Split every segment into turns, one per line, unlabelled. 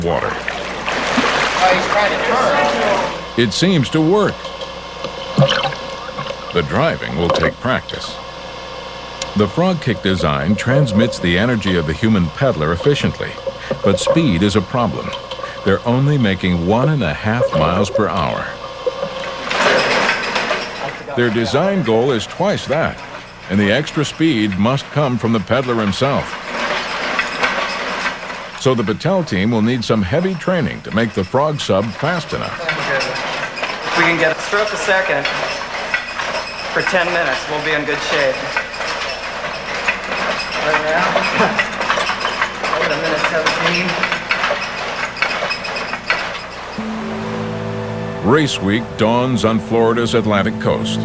water.
He's trying to turn.
It seems to work. The driving will take practice. The frog kick design transmits the energy of the human peddler efficiently, but speed is a problem. They're only making 1.5 miles per hour. Their design goal is twice that, and the extra speed must come from the peddler himself. So the Battelle team will need some heavy training to make the frog sub fast enough.
If we can get a stroke a second for 10 minutes, we'll be in good shape. Right now, over a minute 17.
Race week dawns on Florida's Atlantic coast.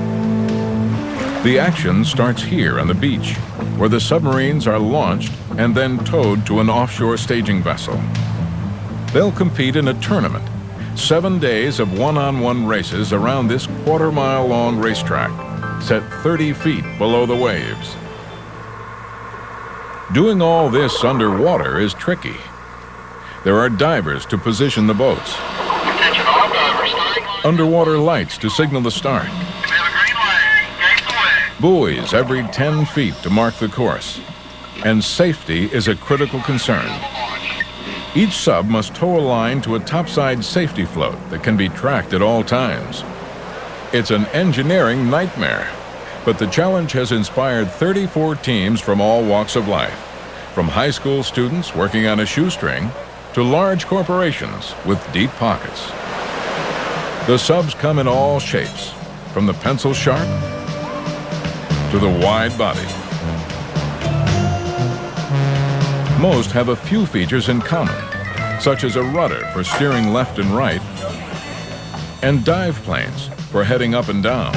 The action starts here on the beach, where the submarines are launched and then towed to an offshore staging vessel. They'll compete in a tournament, 7 days of one-on-one races around this quarter-mile-long racetrack, set 30 feet below the waves. Doing all this underwater is tricky. There are divers to position the boats, underwater lights to signal the start, buoys every 10 feet to mark the course, and safety is a critical concern. Each sub must tow a line to a topside safety float that can be tracked at all times. It's an engineering nightmare, but the challenge has inspired 34 teams from all walks of life, from high school students working on a shoestring to large corporations with deep pockets. The subs come in all shapes, from the pencil sharp to the wide body. Most have a few features in common, such as a rudder for steering left and right, and dive planes for heading up and down.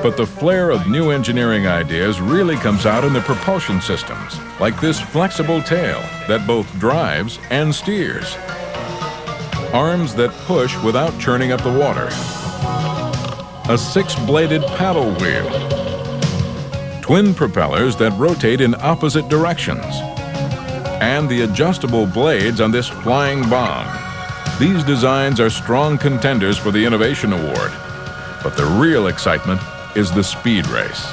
But the flair of new engineering ideas really comes out in the propulsion systems, like this flexible tail that both drives and steers. Arms that push without churning up the water. A 6-bladed paddle wheel. Twin propellers that rotate in opposite directions. And the adjustable blades on this flying bomb. These designs are strong contenders for the Innovation Award. But the real excitement is the speed race.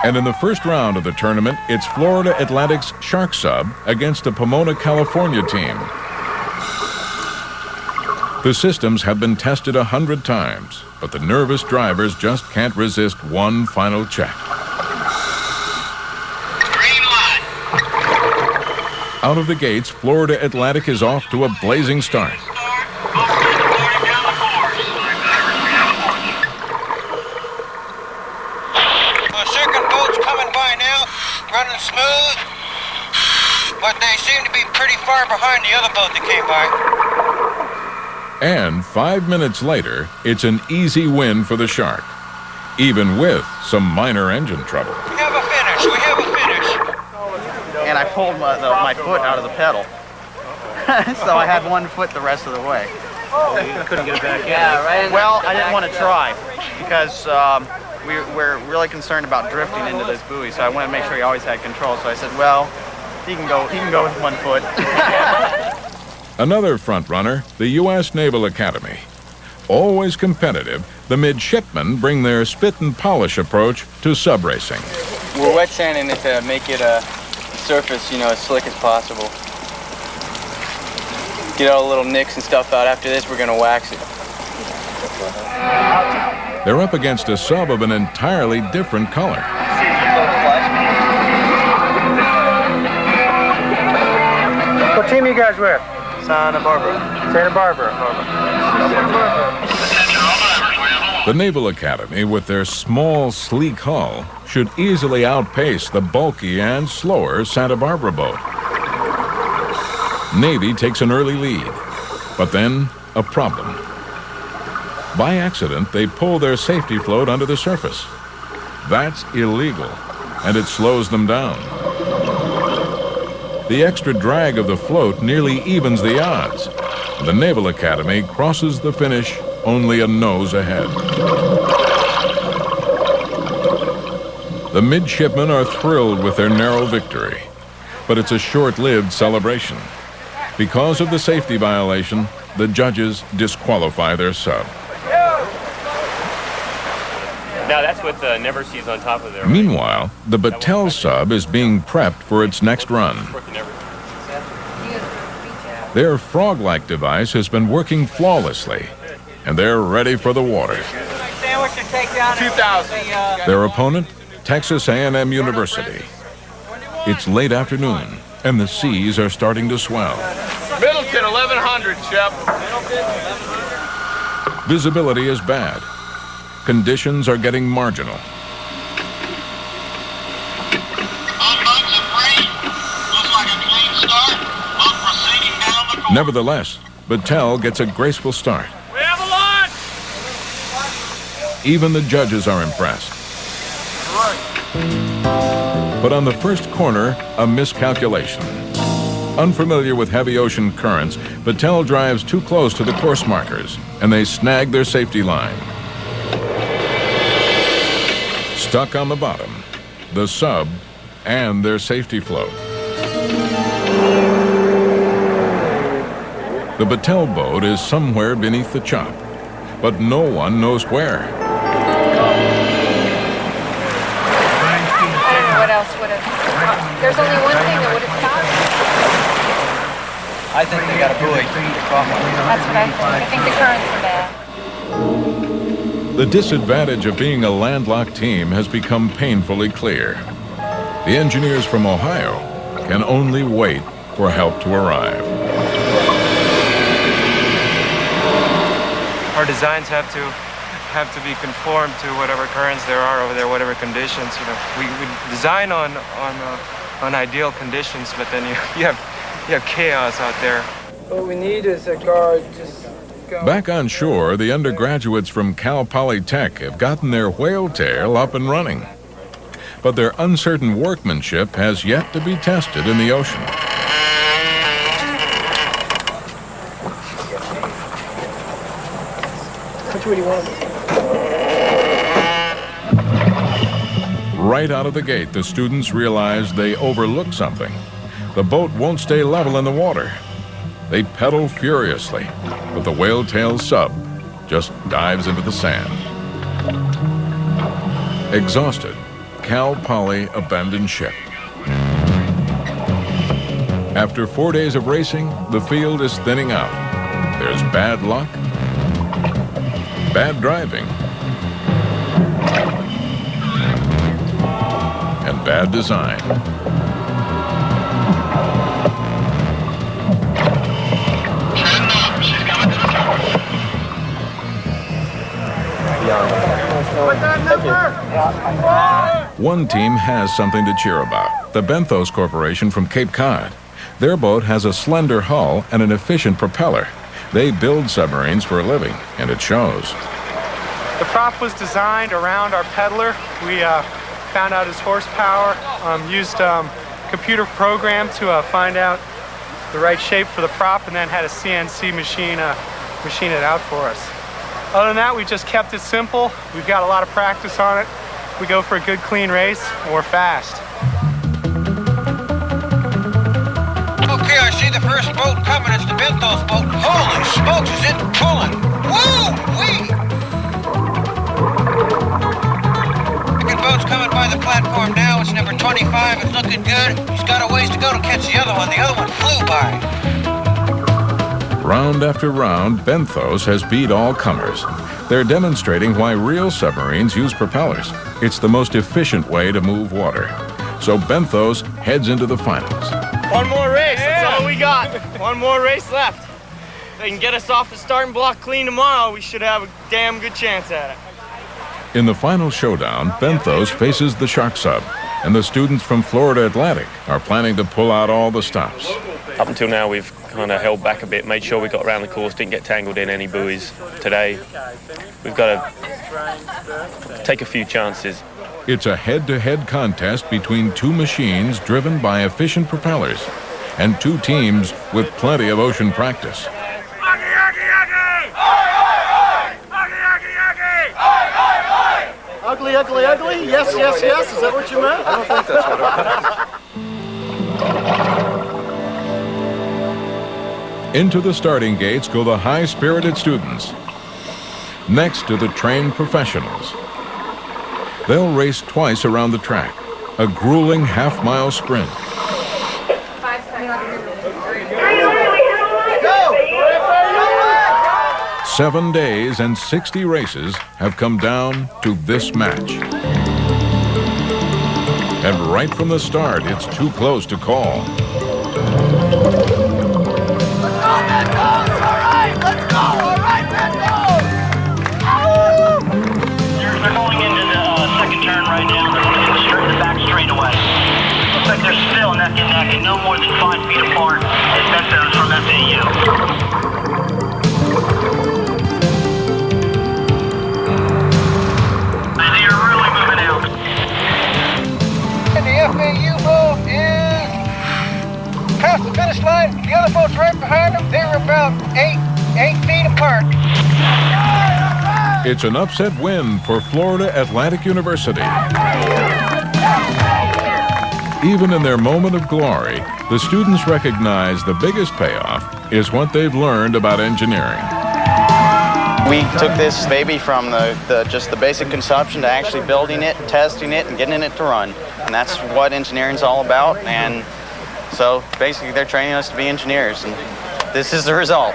And in the first round of the tournament, it's Florida Atlantic's Shark Sub against a Pomona, California team. The systems have been tested 100 times, but the nervous drivers just can't resist one final check.
Green light.
Out of the gates, Florida Atlantic is off to a blazing start.
Running smooth, but they seem to be pretty far behind the other boat that came by.
And 5 minutes later, it's an easy win for the Shark, even with some minor engine trouble.
We have a finish, we have a finish.
And I pulled my foot out of the pedal. So I had one foot the rest of the way.
You couldn't get it back in.
Yeah, right. Well, I didn't want to try because we're really concerned about drifting into this buoy, so I wanted to make sure he always had control. So I said, well, he can go with 1 foot.
Another front runner, the U.S. Naval Academy. Always competitive, the midshipmen bring their spit and polish approach to sub racing.
We're wet sanding it to make it the surface, as slick as possible. Get all the little nicks and stuff out. After this, we're gonna wax it.
They're up against a sub of an entirely different color.
What team are you guys with?
Santa Barbara.
Santa Barbara.
The Naval Academy, with their small, sleek hull, should easily outpace the bulky and slower Santa Barbara boat. Navy takes an early lead, but then a problem. By accident, they pull their safety float under the surface. That's illegal, and it slows them down. The extra drag of the float nearly evens the odds. The Naval Academy crosses the finish only a nose ahead. The midshipmen are thrilled with their narrow victory. But it's a short-lived celebration. Because of the safety violation, the judges disqualify their sub.
Now that's what the Never Sees on top of there.
Meanwhile, the Battelle sub is being prepped for its next run. Their frog-like device has been working flawlessly, and they're ready for the water.
2,000.
Their opponent, Texas A&M University. It's late afternoon, and the seas are starting to swell.
Middleton, 1100, Shep.
Visibility is bad. Conditions are getting marginal. Nevertheless, Battelle gets a graceful start.
We have a launch!
Even the judges are impressed. But on the first corner, a miscalculation. Unfamiliar with heavy ocean currents, Battelle drives too close to the course markers, and they snag their safety line. Stuck on the bottom, the sub, and their safety float. The Battelle boat is somewhere beneath the chop, but no one knows where.
I don't know what else would have. There's only one thing that would have stopped it.
I think they got a buoy.
That's what I think. I think the currents are bad.
The disadvantage of being a landlocked team has become painfully clear. The engineers from Ohio can only wait for help to arrive.
Our designs have to be conformed to whatever currents there are over there, whatever conditions. You know, we design on ideal conditions, but then you have chaos out there.
What we need is a guard just go.
Back on shore, the undergraduates from Cal Polytech have gotten their whale tail up and running. But their uncertain workmanship has yet to be tested in the ocean.
Which way do you want?
Right out of the gate, the students realize they overlooked something. The boat won't stay level in the water. They pedal furiously, but the whale-tail sub just dives into the sand. Exhausted, Cal Poly abandoned ship. After 4 days of racing, the field is thinning out. There's bad luck, bad driving, and bad design. One team has something to cheer about. The Benthos Corporation from Cape Cod. Their boat has a slender hull and an efficient propeller. They build submarines for a living, and it shows.
The prop was designed around our peddler. We found out his horsepower, used computer program to find out the right shape for the prop, and then had a CNC machine it out for us. Other than that, we just kept it simple. We've got a lot of practice on it. We go for a good, clean race, and we're fast.
Okay, I see the first boat coming. It's the Benthos boat. Holy smokes, is it pulling? Woo-wee! Second boat's coming by the platform now. It's number 25. It's looking good. He's got a ways to go to catch the other one. The other one flew by.
Round after round, Benthos has beat all comers. They're demonstrating why real submarines use propellers. It's the most efficient way to move water. So Benthos heads into the finals.
One more race, that's all we got. One more race left. If they can get us off the starting block clean tomorrow, we should have a damn good chance at it.
In the final showdown, Benthos faces the Shark Sub, and the students from Florida Atlantic are planning to pull out all the stops.
Up until now, we've kind of held back a bit, made sure we got around the course, didn't get tangled in any buoys. Today, we've got to take a few chances.
It's a head-to-head contest between two machines driven by efficient propellers and two teams with plenty of ocean practice.
Ugly, ugly, ugly? Yes, yes, yes. Is that what you meant? I don't think that's what it meant.
Into the starting gates go the high-spirited students, next to the trained professionals. They'll race twice around the track, a grueling half-mile sprint. 7 days and 60 races have come down to this match. And right from the start, it's too close to call.
They're going into the second turn right now. They're looking the back straightaway. Looks like they're still neck and neck and no more than 5 feet apart. It's Betos from FAU. They are really moving out.
And the FAU boat is past the finish line. The other boat's right behind them. They were about 8 feet apart.
It's an upset win for Florida Atlantic University. Even in their moment of glory, the students recognize the biggest payoff is what they've learned about engineering.
We took this baby from just the basic conception to actually building it, testing it, and getting it to run. And that's what engineering's all about. And so basically they're training us to be engineers, and this is the result.